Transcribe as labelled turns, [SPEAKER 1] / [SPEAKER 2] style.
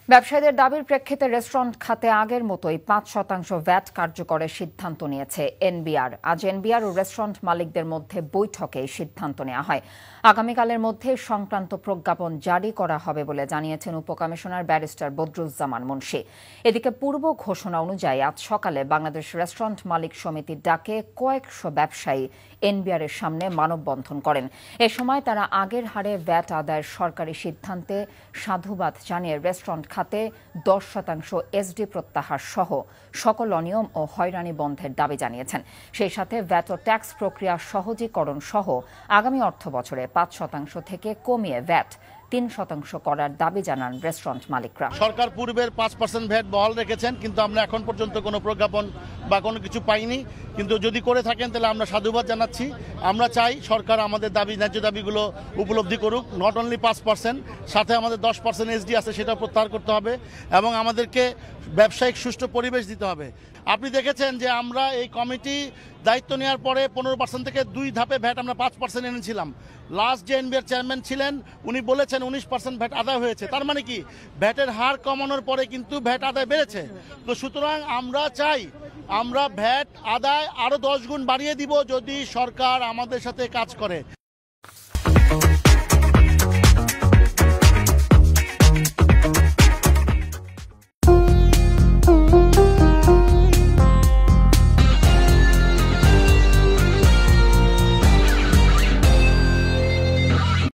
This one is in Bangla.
[SPEAKER 1] ব্যবসায়ীদের দাবির প্রেক্ষিতে রেস্টুরেন্ট খাতে আগের মতোই ৫% ভ্যাট কার্যকরের সিদ্ধান্ত নিয়েছে এনবিআর। আজ এনবিআর ও রেস্টুরেন্ট মালিকদের মধ্যে বৈঠকে এই সিদ্ধান্ত নেওয়া হয়। আগামীকালের মধ্যে সংক্রান্ত প্রজ্ঞাপন জারি করা হবে বলে জানিয়েছেন উপকমিশনার ব্যারিস্টার বদরুজ্জামান মুন্সী। এদিকে পূর্ব ঘোষণা অনুযায়ী আজ সকালে বাংলাদেশ রেস্টুরেন্ট মালিক সমিতির ডাকে কয়েকশো ব্যবসায়ী এনবিআরের সামনে মানববন্ধন করেন। এ সময় তারা আগের হারে ভ্যাট আদায়ের সরকারি সিদ্ধান্তে সাধুবাদ জানিয়ে রেস্টুরেন্ট খাতে 10% এসডি প্রত্যাহার সহ সকল অনিয়ম ও হয়রানি বন্ধের দাবি জানিয়েছেন। সেই সাথে ভ্যাট ও ট্যাক্স প্রক্রিয়া সহজীকরণ সহ আগামী অর্থ বছরে 5% থেকে কমিয়ে ভ্যাট 3% করার দাবি জানান রেস্টুরেন্ট মালিকরা।
[SPEAKER 2] সরকার পূর্বের 5% ভ্যাট বহাল রেখেছেন, কিন্তু আমরা এখন পর্যন্ত কোনো প্রজ্ঞাপন বা কোনো কিছু পাইনি। কিন্তু যদি করে থাকেন তাহলে আমরা সাধুবাদ জানাচ্ছি। আমরা চাই সরকার আমাদের দাবি, ন্যায্য দাবিগুলো উপলব্ধি করুক। নট অনলি 5%, সাথে আমাদের 10% এসডি আছে, সেটা প্রত্যাহার করতে হবে এবং আমাদেরকে ব্যবসায়িক সুষ্ঠু পরিবেশ দিতে হবে। আপনি দেখেছেন যে আমরা এই কমিটি দায়িত্ব নেওয়ার পরে 15% থেকে 2 ধাপে ভ্যাট আমরা 5% এনেছিলাম। লাস্ট যে এনবিআর চেয়ারম্যান ছিলেন উনি বলেছেন 19% ভ্যাট আদায় হয়েছে। তার মানে কি, ভ্যাটের হার কমানোর পরে কিন্তু ভ্যাট আদায় বেড়েছে। তো সুতরাং আমরা চাই আমরা ভ্যাট আদায় আরও 10 গুণ বাড়িয়ে দিব যদি সরকার আমাদের সাথে কাজ করে।